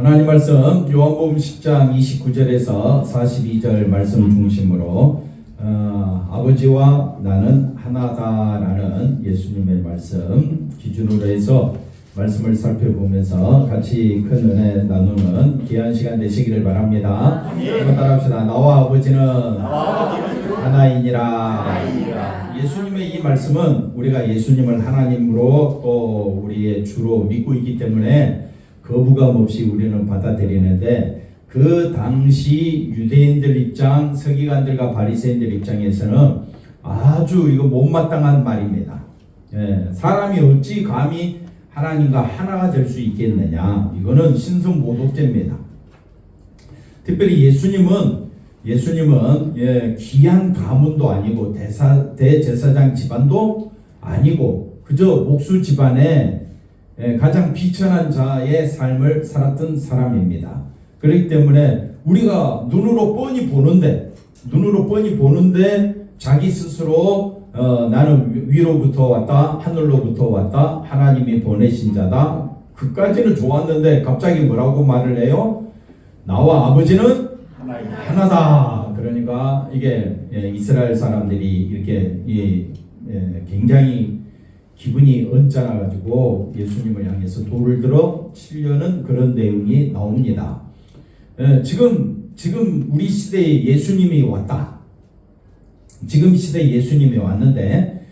하나님 말씀 요한복음 10장 29절에서 42절 말씀 중심으로 아버지와 나는 하나다라는 예수님의 말씀 기준으로 해서 말씀을 살펴보면서 같이 큰 은혜 나누는 귀한 시간 되시기를 바랍니다. 한번 따라합시다. 나와 아버지는 하나이니라. 예수님의 이 말씀은 우리가 예수님을 하나님으로 또 우리의 주로 믿고 있기 때문에 거부감 없이 우리는 받아들이는데, 그 당시 유대인들 입장, 서기관들과 바리새인들 입장에서는 아주 이거 못마땅한 말입니다. 사람이 어찌 감히 하나님과 하나가 될 수 있겠느냐, 이거는 신성모독죄입니다. 특별히 예수님은 귀한 가문도 아니고 대제사장 집안도 아니고 그저 목수 집안에 가장 비천한 자의 삶을 살았던 사람입니다. 그렇기 때문에 우리가 눈으로 뻔히 보는데 자기 스스로 나는 위로부터 왔다, 하늘로부터 왔다, 하나님이 보내신 자다, 그까지는 좋았는데 갑자기 뭐라고 말을 해요? 나와 아버지는 하나다. 그러니까 이게 이스라엘 사람들이 이렇게 굉장히 기분이 언짢아가지고 예수님을 향해서 돌을 들어 치려는 그런 내용이 나옵니다. 지금 우리 시대에 예수님이 왔다. 지금 시대에 예수님이 왔는데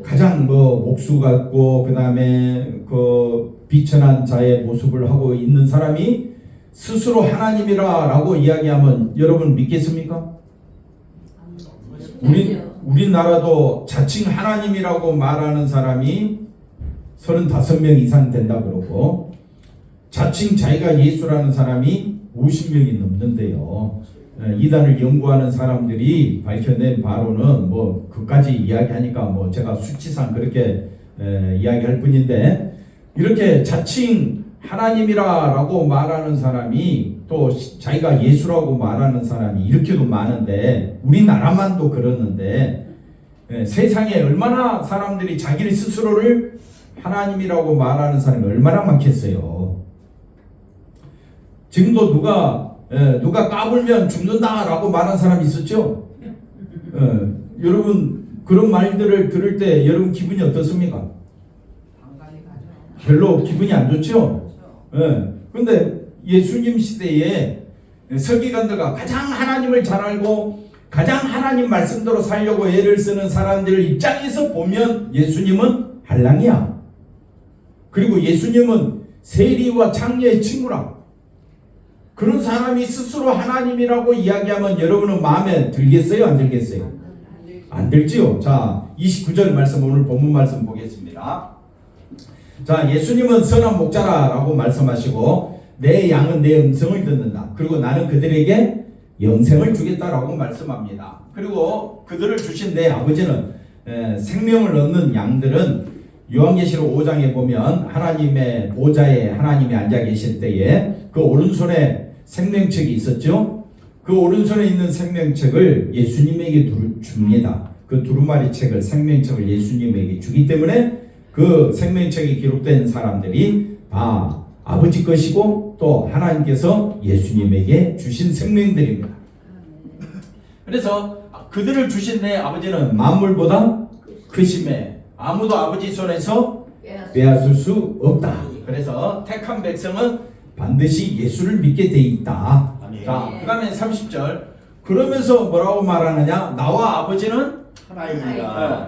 가장 목수 같고 그 다음에 그 비천한 자의 모습을 하고 있는 사람이 스스로 하나님이라고 이야기하면 여러분 믿겠습니까? 우리나라도 자칭 하나님이라고 말하는 사람이 35명 이상 된다 그러고, 자칭 자기가 예수라는 사람이 50명이 넘는데요. 이단을 연구하는 사람들이 밝혀낸 바로는 그까지 이야기하니까 제가 수치상 그렇게 이야기할 뿐인데, 이렇게 자칭 하나님이라고 말하는 사람이 또 자기가 예수라고 말하는 사람이 이렇게도 많은데, 우리나라만도 그러는데 세상에 얼마나 사람들이 자기를 스스로를 하나님이라고 말하는 사람이 얼마나 많겠어요. 지금도 누가 까불면 죽는다라고 말하는 사람이 있었죠. 여러분 그런 말들을 들을 때 여러분 기분이 어떻습니까? 별로 기분이 안 좋죠. 근데 예수님 시대에 서기관들과 가장 하나님을 잘 알고 가장 하나님 말씀대로 살려고 애를 쓰는 사람들 입장에서 보면 예수님은 한량이야. 그리고 예수님은 세리와 창녀의 친구라. 그런 사람이 스스로 하나님이라고 이야기하면 여러분은 마음에 들겠어요? 안 들겠어요? 안 들지요. 자, 29절 말씀, 오늘 본문 말씀 보겠습니다. 자, 예수님은 선한 목자라고 말씀하시고 내 양은 내 음성을 듣는다. 그리고 나는 그들에게 영생을 주겠다라고 말씀합니다. 그리고 그들을 주신 내 아버지는 생명을 얻는 양들은 요한계시록 5장에 보면 하나님의 보좌에 하나님이 앉아 계실 때에 그 오른손에 생명책이 있었죠. 그 오른손에 있는 생명책을 예수님에게 줍니다. 그 두루마리 책을, 생명책을 예수님에게 주기 때문에 그 생명책에 기록된 사람들이 다 아버지 것이고 또 하나님께서 예수님에게 주신 생명들입니다. 그래서 그들을 주신 내 아버지는 만물보다 크심에 아무도 아버지 손에서 빼앗을 수 없다. 그래서 택한 백성은 반드시 예수를 믿게 돼 있다. 자, 그 다음에 30절. 그러면서 뭐라고 말하느냐? 나와 아버지는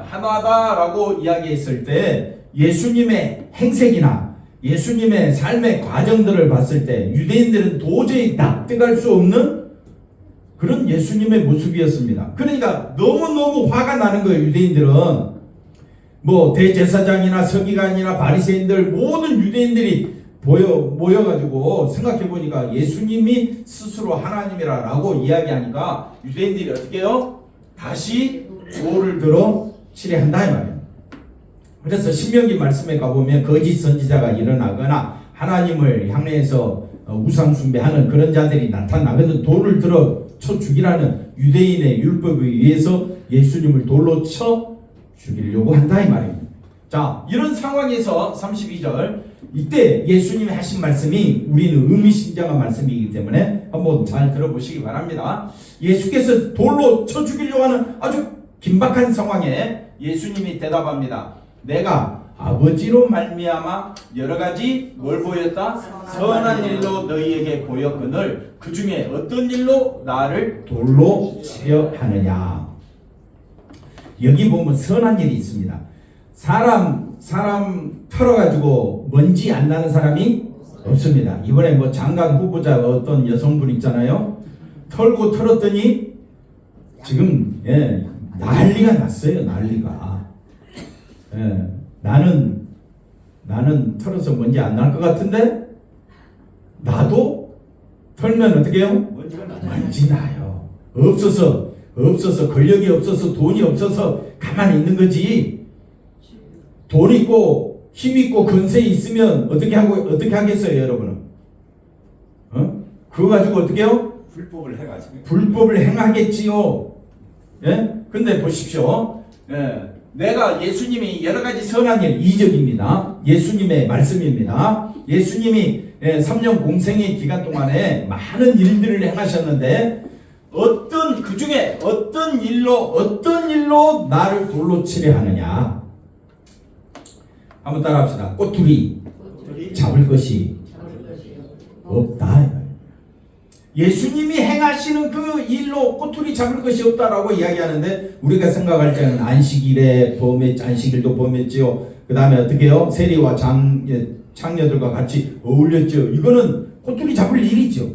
하나다라고 이야기했을 때 예수님의 행색이나 예수님의 삶의 과정들을 봤을 때 유대인들은 도저히 납득할 수 없는 그런 예수님의 모습이었습니다. 그러니까 너무너무 화가 나는 거예요. 유대인들은 대제사장이나 서기관이나 바리새인들 모든 유대인들이 모여가지고 생각해보니까 예수님이 스스로 하나님이라고 이야기하니까 유대인들이 어떻게 해요? 다시 돌을 들어 치려한다 이 말이에요. 그래서 신명기 말씀에 가보면 거짓 선지자가 일어나거나 하나님을 향해서 우상 숭배하는 그런 자들이 나타나거든 돌을 들어 쳐 죽이라는 유대인의 율법에 의해서 예수님을 돌로 쳐 죽이려고 한다 이 말입니다. 자, 이런 상황에서 32절 이때 예수님이 하신 말씀이 우리는 의미심장한 말씀이기 때문에 한번 잘 들어보시기 바랍니다. 예수께서 돌로 쳐 죽이려고 하는 아주 긴박한 상황에 예수님이 대답합니다. 내가 아버지로 말미암아 여러 가지 뭘 보였다? 선한 일로 너희에게 보였거늘 그 중에 어떤 일로 나를 돌로 치려 하느냐. 여기 보면 선한 일이 있습니다. 사람 털어가지고 먼지 안 나는 사람이 없습니다. 이번에 뭐 장관 후보자 어떤 여성분 있잖아요. 털었더니 지금 난리가 났어요. 난리가. 나는 털어서 먼지 안 날 것 같은데 나도 털면 어떻게 해요? 먼지 나요. 없어서 권력이 없어서 돈이 없어서 가만히 있는 거지. 돈 있고 힘 있고 근세 있으면 어떻게 하겠어요, 여러분은? 그거 가지고 어떻게 해요? 불법을 행하겠지요. 예? 근데 보십시오. 내가 예수님이 여러 가지 선한 일, 이적입니다. 예수님의 말씀입니다. 예수님이 3년 공생의 기간 동안에 많은 일들을 행하셨는데 그 중에 어떤 일로 나를 돌로 치려 하느냐. 한번 따라합시다. 꼬투리 잡을 것이 없다. 예수님이 행하시는 그 일로 꼬투리 잡을 것이 없다라고 이야기하는데 우리가 생각할 때는 안식일에 안식일도 범했지요. 그 다음에 어떻게 해요? 세리와 창녀들과 같이 어울렸죠. 이거는 꼬투리 잡을 일이죠.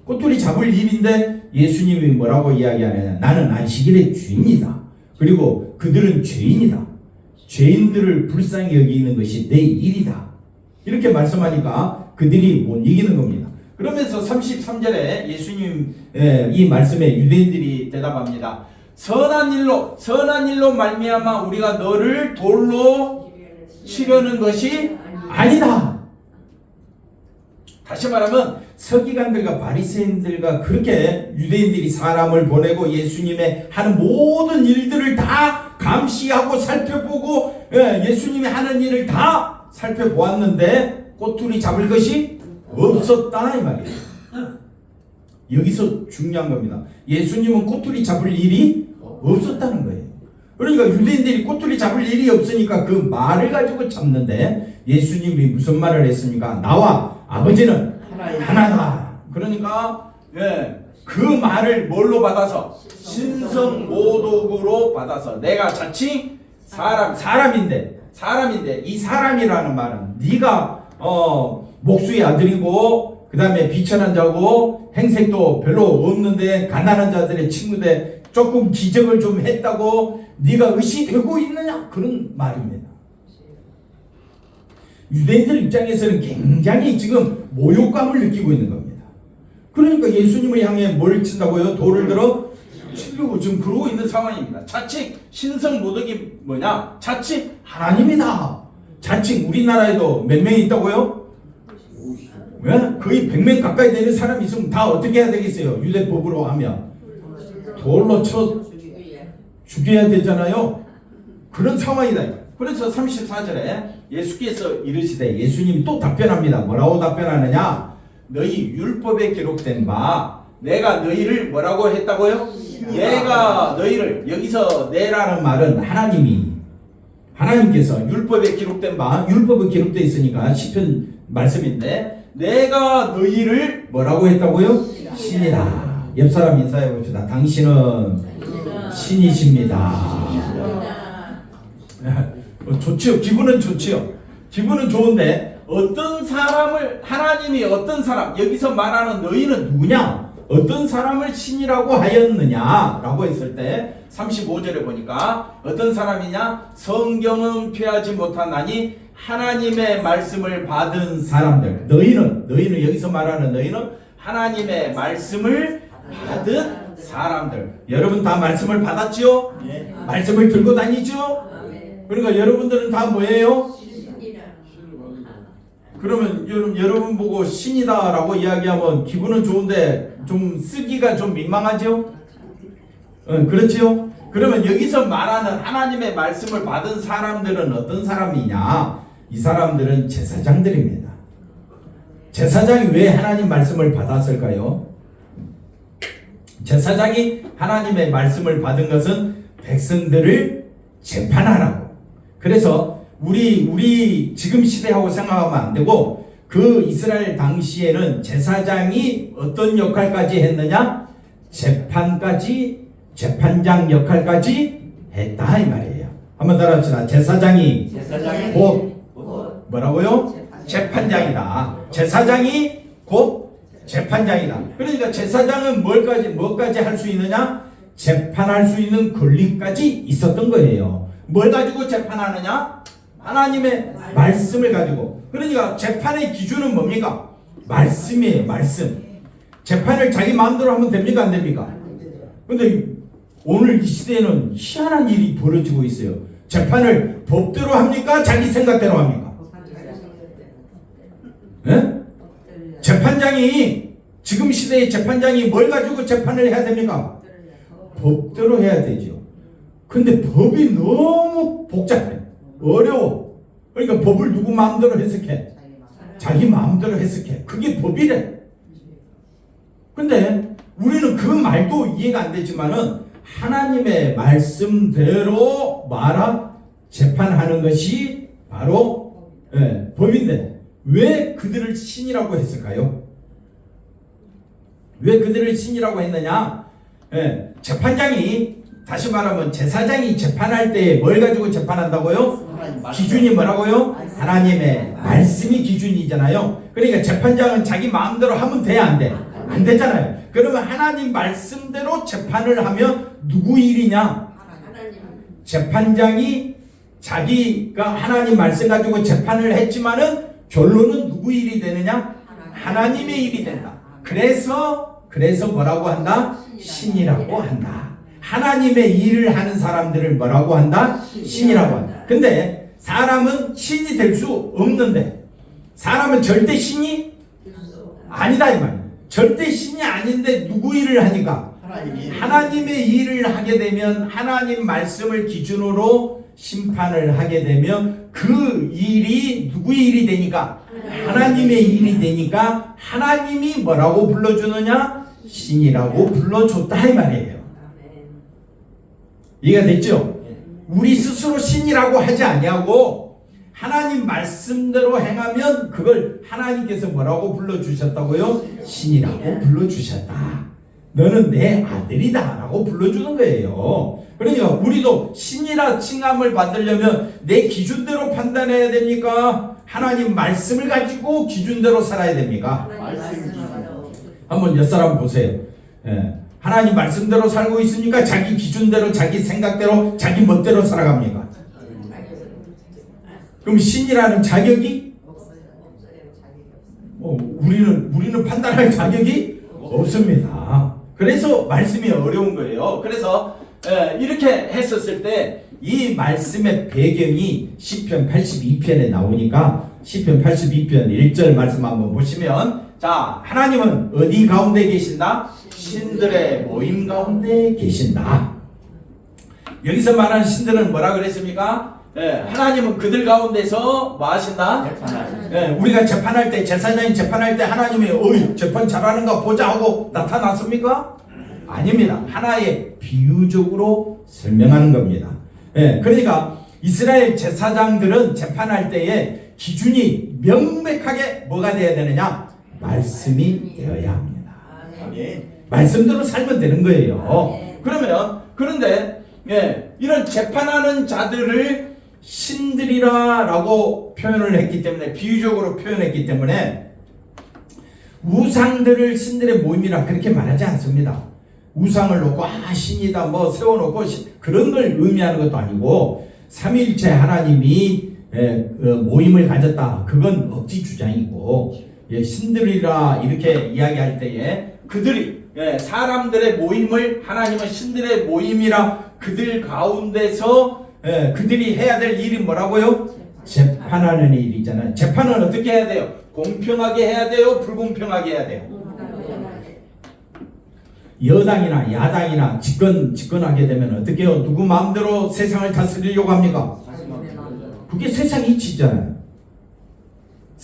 꼬투리 잡을 일인데 예수님이 뭐라고 이야기하느냐. 나는 안식일의 주인이다. 그리고 그들은 죄인이다. 죄인들을 불쌍히 여기는 것이 내 일이다. 이렇게 말씀하니까 그들이 못 이기는 겁니다. 그러면서 33절에 예수님 이 말씀에 유대인들이 대답합니다. 선한 일로 말미암아 우리가 너를 돌로 치려는 것이 아니다. 다시 말하면 서기관들과 바리새인들과 그렇게 유대인들이 사람을 보내고 예수님의 하는 모든 일들을 다 감시하고 살펴보고 예수님이 하는 일을 다 살펴보았는데 꼬투리 잡을 것이 없었다 이 말이에요. 여기서 중요한 겁니다. 예수님은 꼬투리 잡을 일이 없었다는 거예요. 그러니까 유대인들이 꼬투리 잡을 일이 없으니까 그 말을 가지고 잡는데 예수님이 무슨 말을 했습니까? 나와 아버지는 하나다. 그러니까 그 말을 뭘로 받아서? 신성모독으로 받아서 내가 자칭 사람인데 이 사람이라는 말은 네가 목수의 아들이고 그 다음에 비천한 자고 행색도 별로 없는데 가난한 자들의 친구인데 조금 기적을 좀 했다고 네가 의시되고 있느냐? 그런 말입니다. 유대인들 입장에서는 굉장히 지금 모욕감을 느끼고 있는 겁니다. 그러니까 예수님을 향해 뭘 친다고요? 돌을 들어 치려고 지금 그러고 있는 상황입니다. 자칭 신성모독이 뭐냐? 자칭 하나님이다. 자칭 우리나라에도 몇 명이 있다고요? 거의 100명 가까이 되는 사람이 있으면 다 어떻게 해야 되겠어요? 유대법으로 하면 돌로 쳐 죽여야 되잖아요. 그런 상황이다. 그래서 34절에 예수께서 이르시되 예수님이 또 답변합니다. 뭐라고 답변하느냐? 너희 율법에 기록된 바 내가 너희를 뭐라고 했다고요? 내가 너희를, 여기서 내라는 말은 하나님께서 율법에 기록된 바, 율법에 기록되어 있으니까 시편 말씀인데 내가 너희를 뭐라고 했다고요? 신이다. 옆 사람 인사해 봅시다. 당신은 신이십니다. 좋지요. 기분은 좋지요. 기분은 좋은데 하나님이 어떤 사람, 여기서 말하는 너희는 누구냐? 어떤 사람을 신이라고 하였느냐? 라고 했을 때 35절에 보니까 어떤 사람이냐? 성경은 폐하지 못하나니 하나님의 말씀을 받은 사람들. 너희는 여기서 말하는 너희는 하나님의 말씀을 받은 사람들. 여러분 다 말씀을 받았죠? 네. 말씀을 들고 다니죠? 그러니까 여러분들은 다 뭐예요? 그러면 여러분 보고 신이다라고 이야기하면 기분은 좋은데 좀 쓰기가 좀 민망하죠? 그렇지요? 그러면 여기서 말하는 하나님의 말씀을 받은 사람들은 어떤 사람이냐? 이 사람들은 제사장들입니다. 제사장이 왜 하나님 말씀을 받았을까요? 제사장이 하나님의 말씀을 받은 것은 백성들을 재판하라고. 그래서 우리 지금 시대하고 생각하면 안 되고, 그 이스라엘 당시에는 제사장이 어떤 역할까지 했느냐? 재판장 역할까지 했다 이 말이에요. 한번 따라합시다. 제사장이 곧 뭐라고요? 재판장이다. 제사장이 곧 재판장이다. 그러니까 제사장은 뭐까지 할 수 있느냐? 재판할 수 있는 권리까지 있었던 거예요. 뭘 가지고 재판하느냐? 하나님의 말씀을 가지고. 그러니까 재판의 기준은 뭡니까? 말씀이에요. 말씀. 재판을 자기 마음대로 하면 됩니까? 안 됩니까? 근데 오늘 이 시대에는 희한한 일이 벌어지고 있어요. 재판을 법대로 합니까? 자기 생각대로 합니까? 네? 재판장이, 지금 시대의 재판장이 뭘 가지고 재판을 해야 됩니까? 법대로 해야 되죠. 근데 법이 너무 복잡해. 어려워. 그러니까 법을 누구 마음대로 해석해? 자기 마음대로 해석해. 그게 법이래. 근데 우리는 그 말도 이해가 안 되지만은 하나님의 말씀대로 재판하는 것이 바로 법인데, 왜 그들을 신이라고 했을까요? 왜 그들을 신이라고 했느냐? 재판장이, 다시 말하면 제사장이 재판할 때 뭘 가지고 재판한다고요? 기준이 뭐라고요? 하나님의 말씀이 기준이잖아요. 그러니까 재판장은 자기 마음대로 하면 돼, 안 돼? 안 되잖아요. 그러면 하나님 말씀대로 재판을 하면 누구 일이냐? 재판장이 자기가 하나님 말씀 가지고 재판을 했지만은 결론은 누구 일이 되느냐? 하나님의 일이 된다. 그래서 뭐라고 한다? 신이라고 한다. 하나님의 일을 하는 사람들을 뭐라고 한다? 신이라고 한다. 근데 사람은 신이 될 수 없는데, 사람은 절대 신이 아니다 이 말이야. 절대 신이 아닌데 누구 일을 하니까? 하나님의 일을 하게 되면, 하나님 말씀을 기준으로 심판을 하게 되면 그 일이 누구의 일이 되니까? 하나님의 일이 되니까 하나님이 뭐라고 불러주느냐? 신이라고 불러줬다 이 말이에요. 이해가 됐죠? 우리 스스로 신이라고 하지 아니하고 하나님 말씀대로 행하면 그걸 하나님께서 뭐라고 불러주셨다고요? 신이라고 불러주셨다. 너는 내 아들이다 라고 불러주는 거예요. 그러니까 우리도 신이라 칭함을 받으려면 내 기준대로 판단해야 됩니까? 하나님 말씀을 가지고 기준대로 살아야 됩니까? 한번 옆사람 보세요. 하나님 말씀대로 살고 있습니까? 자기 기준대로, 자기 생각대로, 자기 멋대로 살아갑니까? 그럼 신이라는 자격이 우리는 판단할 자격이 없습니다. 그래서 말씀이 어려운 거예요. 그래서 이렇게 했었을 때 이 말씀의 배경이 시편 82편에 나오니까 시편 82편 1절 말씀 한번 보시면, 자, 하나님은 어디 가운데 계신다? 신들의 모임 가운데 계신다. 여기서 말하는 신들은 뭐라 그랬습니까? 하나님은 그들 가운데서 뭐 하신다? 우리가 재판할 때, 제사장이 재판할 때 하나님이 재판 잘하는가 보자 하고 나타났습니까? 아닙니다. 하나의 비유적으로 설명하는 겁니다. 그러니까 이스라엘 제사장들은 재판할 때에 기준이 명백하게 뭐가 되어야 되느냐? 말씀이 되어야 합니다. 말씀대로 살면 되는 거예요. 그런데 이런 재판하는 자들을 신들이라고 표현을 했기 때문에, 비유적으로 표현했기 때문에 우상들을 신들의 모임이라 그렇게 말하지 않습니다. 우상을 놓고 신이다 뭐 세워놓고 그런 걸 의미하는 것도 아니고, 삼위일체 하나님이 모임을 가졌다, 그건 억지 주장이고, 신들이라 이렇게 이야기할 때에 그들이 사람들의 모임을, 하나님은 신들의 모임이라 그들 가운데서 그들이 해야 될 일이 뭐라고요? 재판하는 일이잖아요. 재판은 어떻게 해야 돼요? 공평하게 해야 돼요? 불공평하게 해야 돼요? 여당이나 야당이나 집권하게 되면 어떻게 해요? 누구 마음대로 세상을 다스리려고 합니까? 그게 세상 이치잖아요.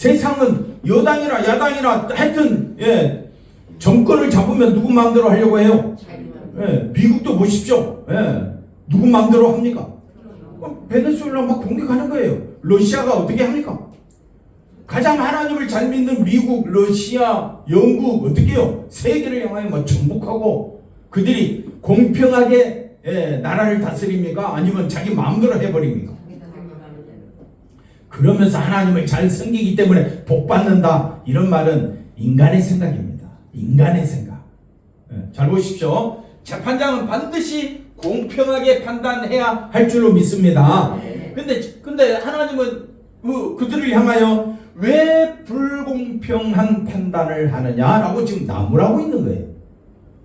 세상은 여당이나 야당이나 하여튼 정권을 잡으면 누구 마음대로 하려고 해요. 미국도 보십시오. 누구 마음대로 합니까? 베네수엘라 막 공격하는 거예요. 러시아가 어떻게 합니까? 가장 하나님을 잘 믿는 미국, 러시아, 영국 어떻게 해요? 세계를 향하여 막 정복하고 그들이 공평하게 나라를 다스립니까? 아니면 자기 마음대로 해버립니까? 그러면서 하나님을 잘 섬기기 때문에 복 받는다. 이런 말은 인간의 생각입니다. 인간의 생각. 잘 보십시오. 재판장은 반드시 공평하게 판단해야 할 줄로 믿습니다. 근데 하나님은 그들을 향하여 왜 불공평한 판단을 하느냐라고 지금 나무라고 있는 거예요.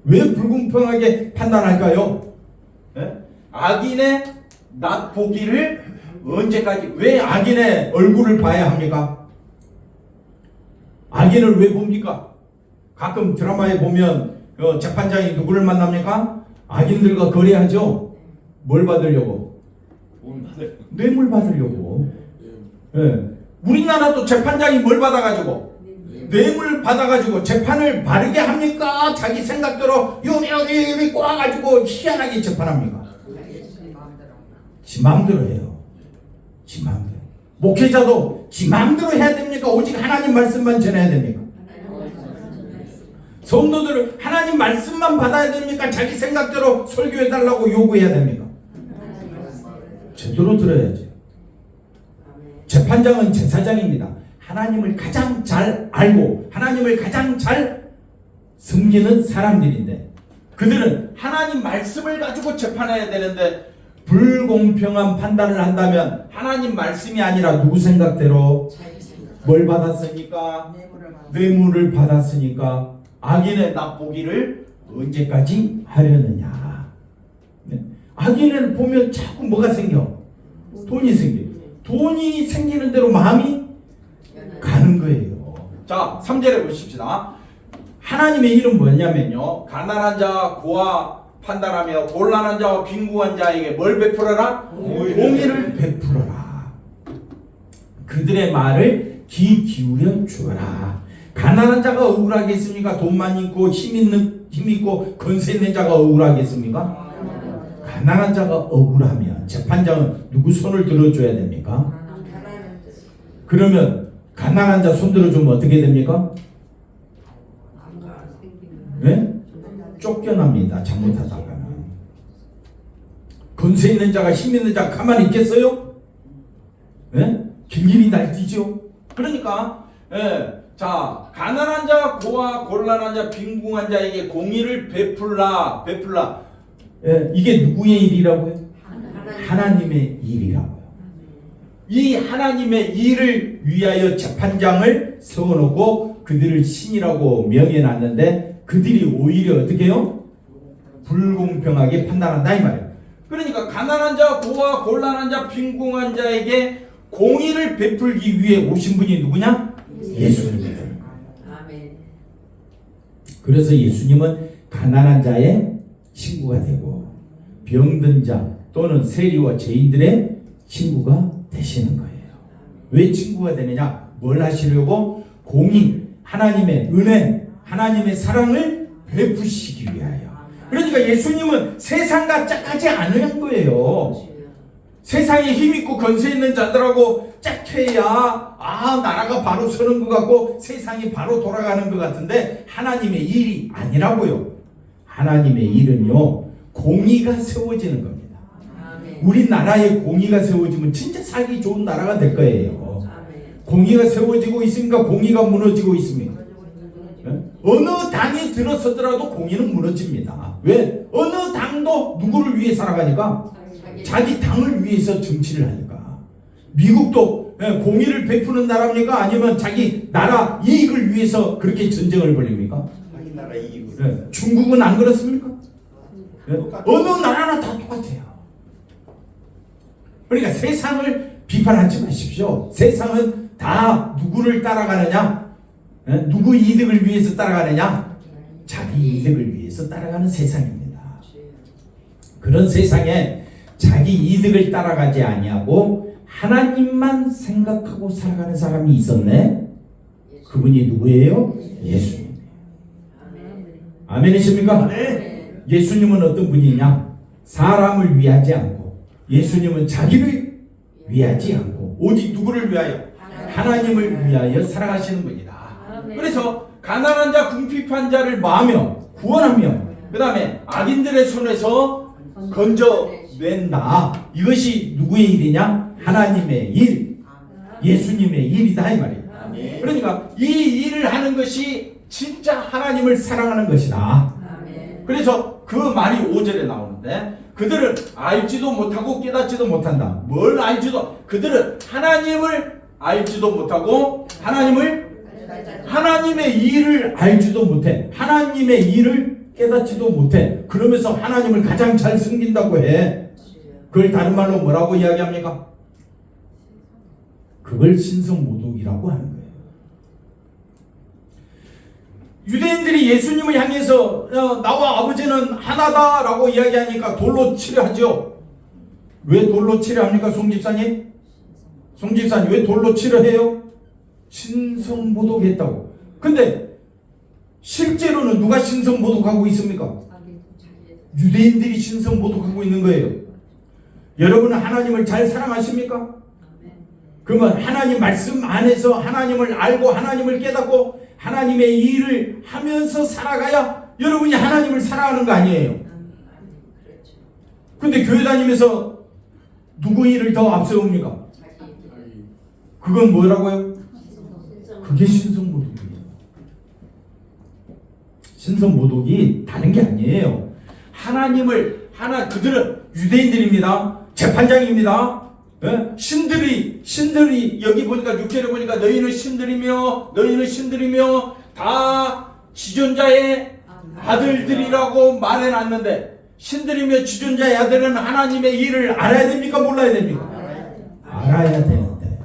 왜 불공평하게 판단할까요? 악인의 낯 보기를 언제까지, 왜 악인의 얼굴을 봐야 합니까? 악인을 왜 봅니까? 가끔 드라마에 보면 재판장이 누구를 만납니까? 악인들과 거래하죠. 뭘 받으려고? 뇌물 받으려고. 우리나라도 재판장이 뭘 받아가지고? 뇌물 받아가지고 재판을 바르게 합니까? 자기 생각대로 요리 꼬아가지고 희한하게 재판합니까? 지 마음대로 해요. 지 마음대로. 목회자도 지 마음대로 해야 됩니까? 오직 하나님 말씀만 전해야 됩니까? 성도들은 하나님 말씀만 받아야 됩니까? 자기 생각대로 설교해달라고 요구해야 됩니까? 제대로 들어야지. 재판장은 제사장입니다. 하나님을 가장 잘 알고 하나님을 가장 잘 섬기는 사람들인데 그들은 하나님 말씀을 가지고 재판해야 되는데 불공평한 판단을 한다면 하나님 말씀이 아니라 누구 생각대로 뭘 받았으니까? 뇌물을 받았으니까 악인의 낯보기를 언제까지 하려느냐. 악인을 보면 자꾸 뭐가 생겨? 돈이 생겨. 돈이 생기는 대로 마음이 가는 거예요. 자, 3절에 보십시다. 하나님의 일은 뭐냐면요, 가난한 자와 고아 판단하며 곤란한 자와 빈궁한 자에게 뭘 베풀어라? 공의를 베풀어라. 그들의 말을 귀 기울여 주어라. 가난한 자가 억울하겠습니까? 돈만 있고 힘 있고 건세 있는 자가 억울하겠습니까? 가난한 자가 억울하면 재판장은 누구 손을 들어줘야 됩니까? 그러면 가난한 자 손 들어주면 어떻게 됩니까? 네? 쫓겨납니다. 잘못하다가는. 건세 있는 자가 힘 있는 자가 가만히 있겠어요? 네? 길길이 날뛰죠. 그러니까 자, 가난한 자, 고아, 곤란한 자, 빈궁한 자에게 공의를 베풀라. 이게 누구의 일이라고요? 하나님의 일이라고요. 이 하나님의 일을 위하여 재판장을 세워놓고 그들을 신이라고 명해놨는데 그들이 오히려 어떻게 해요? 불공평하게 판단한다 이 말이에요. 그러니까 가난한 자, 고아, 곤란한 자, 빈궁한 자에게 공의를 베풀기 위해 오신 분이 누구냐? 예수님이에요. 그래서 예수님은 가난한 자의 친구가 되고 병든 자 또는 세리와 죄인들의 친구가 되시는 거예요. 왜 친구가 되느냐? 뭘 하시려고? 공의, 하나님의 은혜, 하나님의 사랑을 베푸시기 위하여. 그러니까 예수님은 세상과 짝하지 않은 거예요. 세상에 힘있고 건세 있는 자들하고 짝해야 나라가 바로 서는 것 같고 세상이 바로 돌아가는 것 같은데 하나님의 일이 아니라고요. 하나님의 일은요, 공의가 세워지는 겁니다. 우리나라에 공의가 세워지면 진짜 살기 좋은 나라가 될 거예요. 공의가 세워지고 있습니까? 공의가 무너지고 있습니까? 어느 당이 들어서더라도 공의는 무너집니다. 왜? 어느 당도 누구를 위해 살아가니까? 자기 당을 위해서 정치를 하니까. 미국도 공의를 베푸는 나라입니까? 아니면 자기 나라 이익을 위해서 그렇게 전쟁을 벌입니까? 자기 나라 이익을. 중국은 안 그렇습니까? 어느 나라나 다 똑같아요. 그러니까 세상을 비판하지 마십시오. 세상은 다 누구를 따라가느냐? 누구 이득을 위해서 따라가느냐? 자기 이득을 위해서 따라가는 세상입니다. 그런 세상에 자기 이득을 따라가지 아니하고 하나님만 생각하고 살아가는 사람이 있었네. 그분이 누구예요? 예수님. 아멘이십니까? 네. 예수님은 어떤 분이냐? 사람을 위하지 않고, 예수님은 자기를 위하지 않고 오직 누구를 위하여? 하나님을 위하여 살아가시는 분이다. 그래서 가난한 자, 궁핍한 자를 마하며 구원하며 그 다음에 악인들의 손에서 건져낸다. 이것이 누구의 일이냐? 하나님의 일, 예수님의 일이다 이 말이에요. 그러니까 이 일을 하는 것이 진짜 하나님을 사랑하는 것이다. 그래서 그 말이 5절에 나오는데, 그들은 알지도 못하고 깨닫지도 못한다. 뭘 알지도, 그들은 하나님을 알지도 못하고 하나님의 일을 알지도 못해. 하나님의 일을 깨닫지도 못해. 그러면서 하나님을 가장 잘 숨긴다고 해. 그걸 다른 말로 뭐라고 이야기합니까? 그걸 신성모독이라고 하는 거예요. 유대인들이 예수님을 향해서 나와 아버지는 하나다라고 이야기하니까 돌로 치려 하죠. 왜 돌로 치려 합니까? 송집사님? 송집사님 왜 돌로 치려 해요? 신성모독했다고. 근데 실제로는 누가 신성모독하고 있습니까? 유대인들이 신성모독하고 있는 거예요. 여러분은 하나님을 잘 사랑하십니까? 그러면 하나님 말씀 안에서 하나님을 알고 하나님을 깨닫고 하나님의 일을 하면서 살아가야 여러분이 하나님을 사랑하는 거 아니에요. 근데 교회 다니면서 누구 일을 더 앞세웁니까? 그건 뭐라고요? 그게 신성모독이에요. 신성모독이 다른 게 아니에요. 그들은 유대인들입니다. 재판장입니다. 신들이 여기 보니까 6절에 보니까 너희는 신들이며 다 지존자의 아들들이라고 말해놨는데, 신들이며 지존자의 아들은 하나님의 일을 알아야 됩니까? 몰라야 됩니까? 알아야 되는데,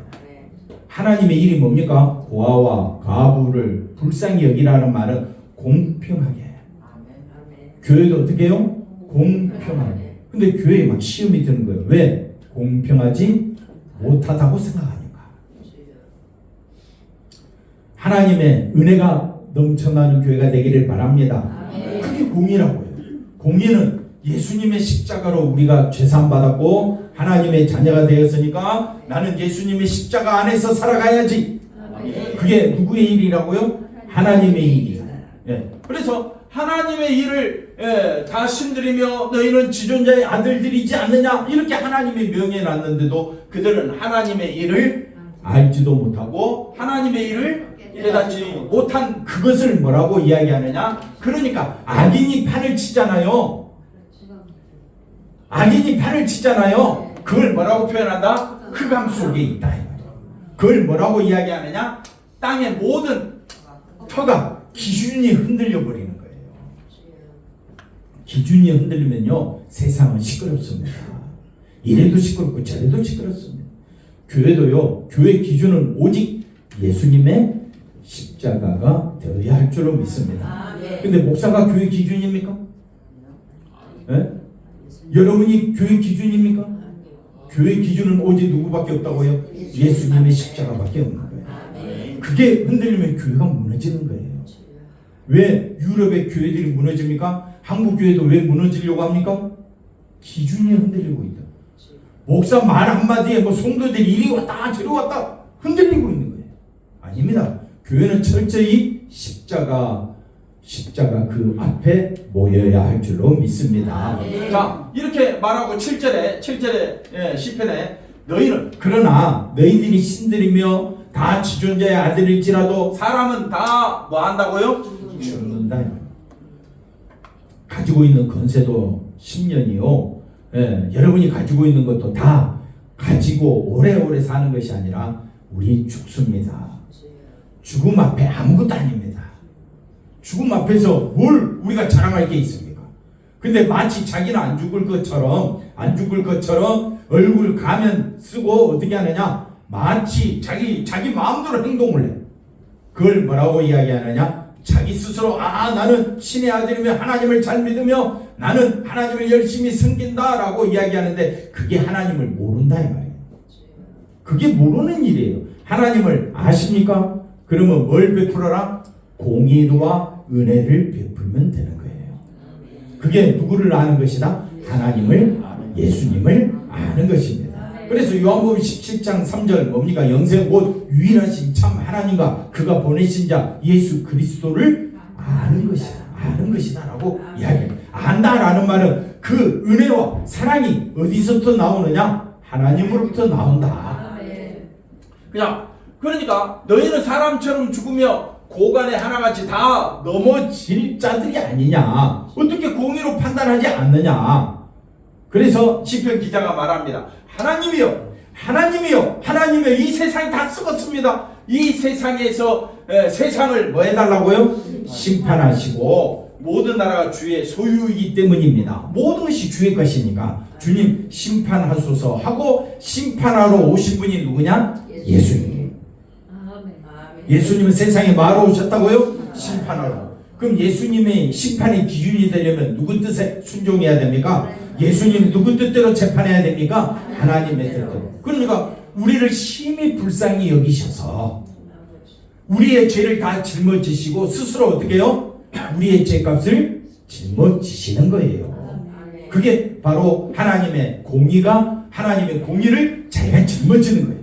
하나님의 일이 뭡니까? 고아와 과부를 불쌍히 여기라는 말은 공평하게. 교회도 어떻게 해요? 공평하게. 근데 교회에 막 시험이 드는 거예요. 왜? 공평하지 못하다고 생각하니까. 하나님의 은혜가 넘쳐나는 교회가 되기를 바랍니다. 그게 공의라고요. 공의는 예수님의 십자가로 우리가 죄사함받았고 하나님의 자녀가 되었으니까 나는 예수님의 십자가 안에서 살아가야지. 그게 누구의 일이라고요? 하나님의 일이에요. 그래서 하나님의 일을 다 신들이며 너희는 지존자의 아들들이지 않느냐 이렇게 하나님이 명해놨는데도 그들은 하나님의 일을 알지도 못하고 하나님의 일을 깨닫지 못한 그것을 뭐라고 이야기하느냐? 그러니까 악인이 판을 치잖아요. 악인이 판을 치잖아요. 그걸 뭐라고 표현한다? 흑암 속에 있다. 그걸 뭐라고 이야기하느냐? 땅의 모든 터가 기준이 흔들려 버리는 거예요. 기준이 흔들리면요 세상은 시끄럽습니다. 이래도 시끄럽고 저래도 시끄럽습니다. 교회도요, 교회 기준은 오직 예수님의 십자가가 되어야 할 줄로 믿습니다. 근데 목사가 교회 기준입니까? 네? 여러분이 교회 기준입니까? 교회 기준은 오직 누구밖에 없다고요? 예수님의 십자가밖에 없는 거예요. 그게 흔들리면 교회가 무너지는 거예요. 왜 유럽의 교회들이 무너집니까? 한국 교회도 왜 무너지려고 합니까? 기준이 흔들리고 있다. 목사 말 한마디에 성도들이 이리 왔다 저리 왔다 흔들리고 있는 거예요. 아닙니다. 교회는 철저히 십자가 그 앞에 모여야 할 줄로 믿습니다. 자, 이렇게 말하고 7절에 시편에 너희는 그러나 너희들이 신들이며 다 지존자의 아들일지라도 사람은 다 뭐 한다고요? 죽는다. 가지고 있는 건세도 10년이요. 여러분이 가지고 있는 것도 다 가지고 오래오래 사는 것이 아니라 우리 죽습니다. 죽음 앞에 아무것도 아닙니다. 죽음 앞에서 뭘 우리가 자랑할 게 있습니까? 근데 마치 자기는 안 죽을 것처럼 얼굴 가면 쓰고 어떻게 하느냐? 마치 자기 마음대로 행동을 해. 그걸 뭐라고 이야기하느냐? 자기 스스로 나는 신의 아들이며 하나님을 잘 믿으며 나는 하나님을 열심히 섬긴다라고 이야기하는데 그게 하나님을 모른다 이 말이에요. 그게 모르는 일이에요. 하나님을 아십니까? 그러면 뭘 베풀어라? 공의와 은혜를 베풀면 되는 거예요. 그게 누구를 아는 것이다? 하나님을, 예수님을 아는 것입니다. 그래서 요한복음 17장 3절 뭡니까? 영생 곧 유일하신 참 하나님과 그가 보내신 자 예수 그리스도를 아는 것이다 라고 이야기해요. 안다라는 말은 그 은혜와 사랑이 어디서부터 나오느냐? 하나님으로부터 나온다. 그러니까 너희는 사람처럼 죽으며 고간에 하나같이 다 넘어질 자들이 아니냐? 어떻게 공의로 판단하지 않느냐? 그래서 시편 기자가 말합니다. 하나님이여 이 세상이 다 썩었습니다. 이 세상에서 세상을 뭐 해달라고요? 심판하시고 모든 나라가 주의 소유이기 때문입니다. 모든 것이 주의 것이니까 주님 심판하소서 하고 심판하러 오신 분이 누구냐? 예수님. 예수님은 세상에 뭐하러 오셨다고요? 심판하러. 그럼 예수님의 심판의 기준이 되려면 누구 뜻에 순종해야 됩니까? 예수님 누구 뜻대로 재판해야 됩니까? 하나님의 뜻대로. 그러니까 우리를 심히 불쌍히 여기셔서 우리의 죄를 다 짊어지시고 스스로 어떻게 해요? 우리의 죄값을 짊어지시는 거예요. 그게 바로 하나님의 공의를 자기가 짊어지는 거예요.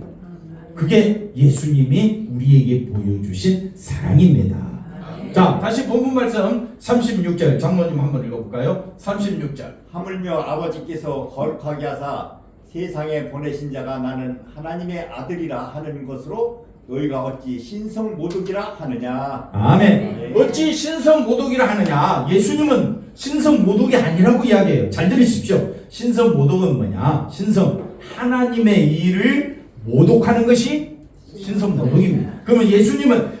그게 예수님이 우리에게 보여주신 사랑입니다. 자, 다시 본문 말씀 36절 장로님 한번 읽어볼까요? 36절. 하물며 아버지께서 거룩하게 하사 세상에 보내신 자가 나는 하나님의 아들이라 하는 것으로 너희가 어찌 신성모독이라 하느냐. 아멘. 어찌 신성모독이라 하느냐. 예수님은 신성모독이 아니라고 이야기해요. 잘 들으십시오. 신성모독은 뭐냐? 하나님의 일을 모독하는 것이 신성모독입니다. 그러면 예수님은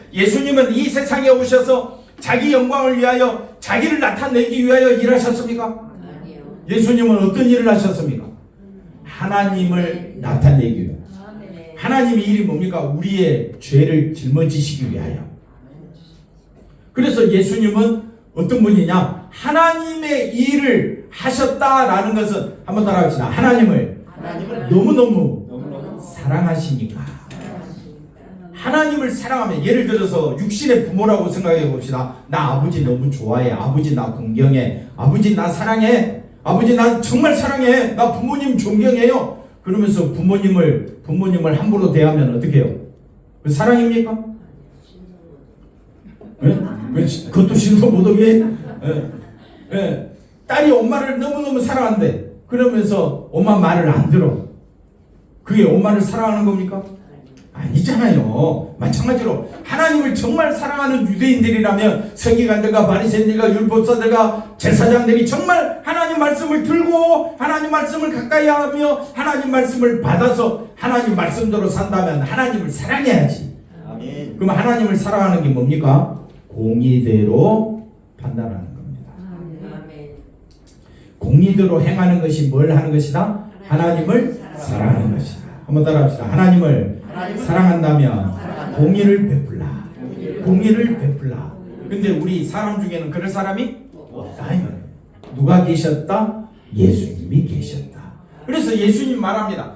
이 세상에 오셔서 자기 영광을 위하여 자기를 나타내기 위하여 일하셨습니까? 예수님은 어떤 일을 하셨습니까? 하나님을 나타내기 위하여. 하나님의 일이 뭡니까? 우리의 죄를 짊어지시기 위하여. 그래서 예수님은 어떤 분이냐? 하나님의 일을 하셨다라는 것은 한번 따라합시다. 하나님을 너무너무 사랑하시니까. 하나님을 사랑하면, 예를 들어서 육신의 부모라고 생각해 봅시다. 나 아버지 너무 좋아해. 아버지 나 공경해. 아버지 나 사랑해. 아버지 나 정말 사랑해. 나 부모님 존경해요. 그러면서 부모님을 함부로 대하면 어떻게 해요? 그 사랑입니까? 네? 그것도 신성모독이에요. 네. 딸이 엄마를 너무너무 사랑한대. 그러면서 엄마 말을 안 들어. 그게 엄마를 사랑하는 겁니까? 아니잖아요. 마찬가지로 하나님을 정말 사랑하는 유대인들이라면 서기관들과 바리새인들과 율법사들과 제사장들이 정말 하나님 말씀을 들고 하나님 말씀을 가까이 하며 하나님 말씀을 받아서 하나님 말씀대로 산다면 하나님을 사랑해야지. 아멘. 그럼 하나님을 사랑하는 게 뭡니까? 공의대로 판단하는 겁니다. 아멘. 공의대로 행하는 것이 뭘 하는 것이다? 하나님을 사랑하는 것이다. 한번 따라합시다. 하나님을 사랑한다면 공의를 베풀라. 공의를 베풀라. 근데 우리 사람 중에는 그럴 사람이 없다. 누가 계셨다? 예수님이 계셨다. 그래서 예수님 말합니다.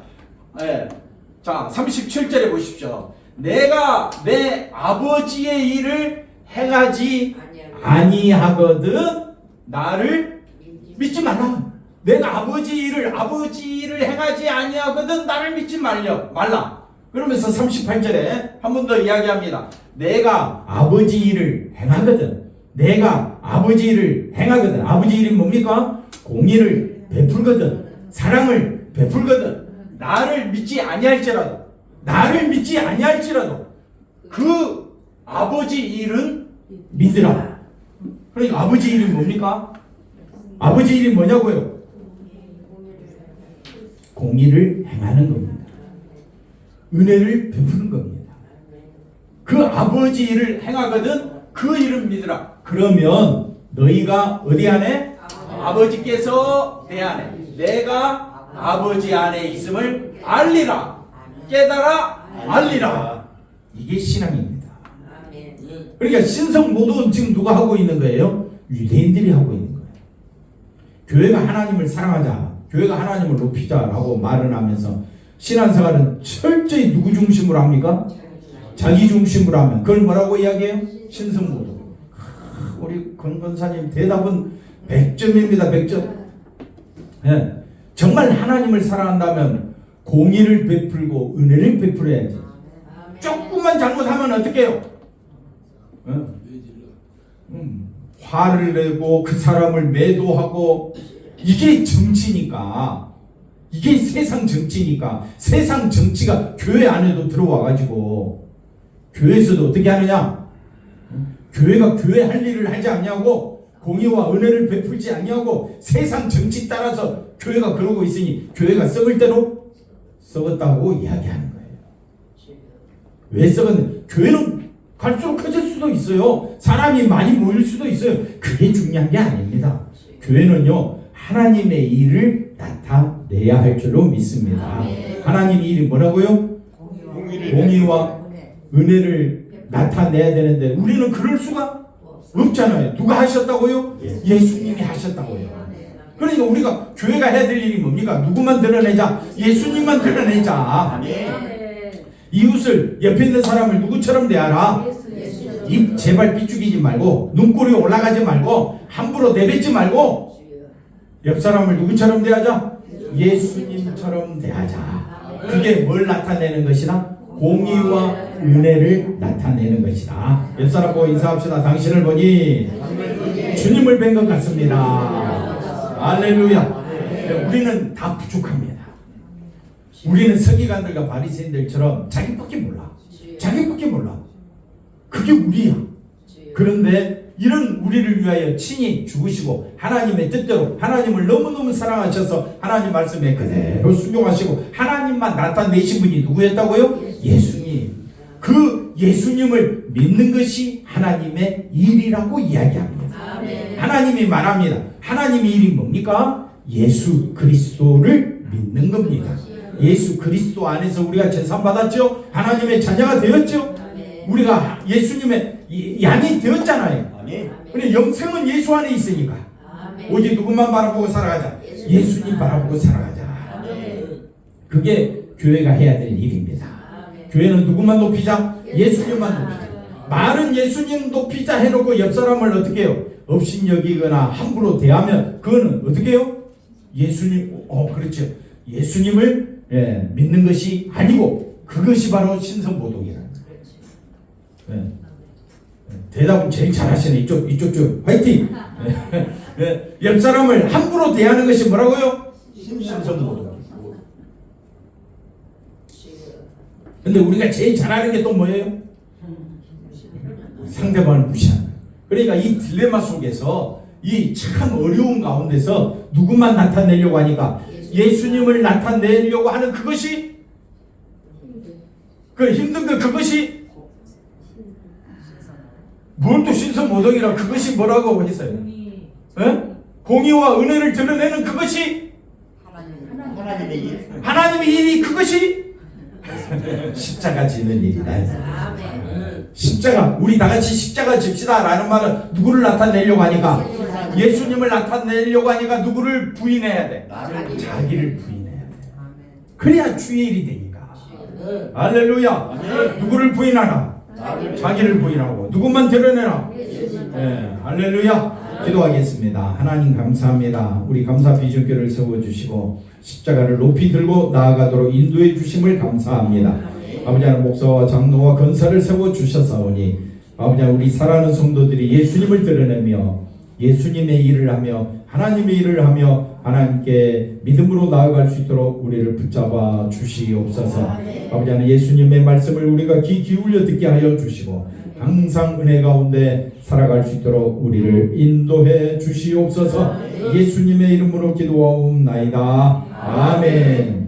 자, 37절에 보십시오. 내가 내 아버지의 일을 행하지 아니하거든 나를 믿지 말라. 내가 아버지 일을 행하지 아니하거든 나를 믿지 말라. 그러면서 38절에 한 번 더 이야기합니다. 내가 아버지 일을 행하거든. 아버지 일이 뭡니까? 공의를 베풀거든. 사랑을 베풀거든. 나를 믿지 아니할지라도 그 아버지 일은 믿으라. 그러니까 아버지 일이 뭡니까? 아버지 일이 뭐냐고요? 공의를 행하는 겁니다. 은혜를 베푸는 겁니다. 그 아버지 일을 행하거든 그 일은 믿으라. 그러면 너희가 어디 안에? 아버지께서 내 안에, 내가 아버지 안에 있음을 알리라. 깨달아 알리라. 이게 신앙입니다. 그러니까 신성모독은 지금 누가 하고 있는 거예요? 유대인들이 하고 있는 거예요. 교회가 하나님을 사랑하자, 교회가 하나님을 높이자라고 말을 하면서 신앙생활은 철저히 누구 중심으로 합니까? 자기 중심으로 하면 그걸 뭐라고 이야기해요? 신성모독. 우리 권건사님 대답은 100점입니다. 100점. 예. 정말 하나님을 사랑한다면 공의를 베풀고 은혜를 베풀어야지. 조금만 잘못하면 어떻게 해요? 화를 내고 그 사람을 매도하고, 이게 정치니까, 이게 세상 정치니까, 세상 정치가 교회 안에도 들어와가지고 교회에서도 어떻게 하느냐? 교회가 교회 할 일을 하지 않냐고, 공의와 은혜를 베풀지 않냐고 세상 정치 따라서 교회가 그러고 있으니 교회가 썩을 대로 썩었다고 이야기하는 거예요. 왜 썩었는지, 교회는 갈수록 커질 수도 있어요. 사람이 많이 모일 수도 있어요. 그게 중요한 게 아닙니다. 교회는요, 하나님의 일을 나타내야 할 줄로 믿습니다. 하나님의 일이 뭐라고요? 공의와 은혜를 나타내야 되는데 우리는 그럴 수가 없잖아요. 누가 하셨다고요? 예수님이 하셨다고요. 그러니까 우리가 교회가 해야 될 일이 뭡니까? 누구만 드러내자? 예수님만 드러내자. 이웃을, 옆에 있는 사람을 누구처럼 대하라? 입 제발 삐죽이지 말고, 눈꼬리 올라가지 말고, 함부로 내뱉지 말고, 옆 사람을 누구처럼 대하자? 예수님처럼 대하자. 그게 뭘 나타내는 것이다? 공의와 은혜를 나타내는 것이다. 옆 사람 보고 인사합시다. 당신을 보니 주님을 뵌 것 같습니다. 할렐루야. 우리는 다 부족합니다. 우리는 서기관들과 바리새인들처럼 자기밖에 몰라. 자기밖에 몰라. 그게 우리야. 그런데 이런 우리를 위하여 친히 죽으시고 하나님의 뜻대로 하나님을 너무너무 사랑하셔서 하나님 말씀에 그대로 순종하시고 하나님만 나타내신 분이 누구였다고요? 예수님. 그 예수님을 믿는 것이 하나님의 일이라고 이야기합니다. 하나님이 말합니다. 하나님의 일이 뭡니까? 예수 그리스도를 믿는 겁니다. 예수 그리스도 안에서 우리가 제사받았죠? 하나님의 자녀가 되었죠? 우리가 예수님의 양이 되었잖아요. 그래, 영생은 예수 안에 있으니까 오직 누구만 바라보고 살아가자? 예수님 바라보고 살아가자. 그게 교회가 해야 될 일입니다. 교회는 누구만 높이자? 예수님만 높이자. 말은 예수님 높이자 해놓고 옆 사람을 어떻게 해요? 업신여기거나 함부로 대하면 그거는 어떻게 해요? 예수님, 그렇죠. 예수님을 믿는 것이 아니고 그것이 바로 신성모독이라는 거예요. 대답은 제일 잘하시네. 이쪽 좀 화이팅. 옆 사람을 함부로 대하는 것이 뭐라고요? 신성모독. 근데 우리가 제일 잘하는 게 또 뭐예요? 상대방을 무시하는. 그러니까 이 딜레마 속에서 이 참 어려운 가운데서 누구만 나타내려고 하니까 예수님을 나타내려고 하는 그것이 그 힘든 거, 그것이 뭘 또 신성모독이라 그것이 뭐라고 했어요? 공의와 은혜를 드러내는 그것이 하나님의 일이 그것이 십자가 지는 일이다. 십자가, 우리 다 같이 십자가 집시다 라는 말은 누구를 나타내려고 하니까 예수님을 나타내려고 하니까 누구를 부인해야 돼? 자기를 부인해야 돼. 그래야 주의 일이 되니까. 할렐루야. 누구를 부인하나? 자기를 부인하고. 누구만 드러내나? 할렐루야. 기도하겠습니다. 하나님 감사합니다. 우리 감사 비전교를 세워주시고 십자가를 높이 들고 나아가도록 인도해 주심을 감사합니다. 아버지 하나님, 목사와 장로와 권사를 세워주셨사오니 아버지 하나님, 우리 사랑하는 성도들이 예수님을 드러내며 예수님의 일을 하며 하나님의 일을 하며 하나님께 믿음으로 나아갈 수 있도록 우리를 붙잡아 주시옵소서. 아버지 하나님, 예수님의 말씀을 우리가 귀 기울여 듣게 하여 주시고 항상 은혜 가운데 살아갈 수 있도록 우리를 인도해 주시옵소서. 예수님의 이름으로 기도하옵나이다. 아멘.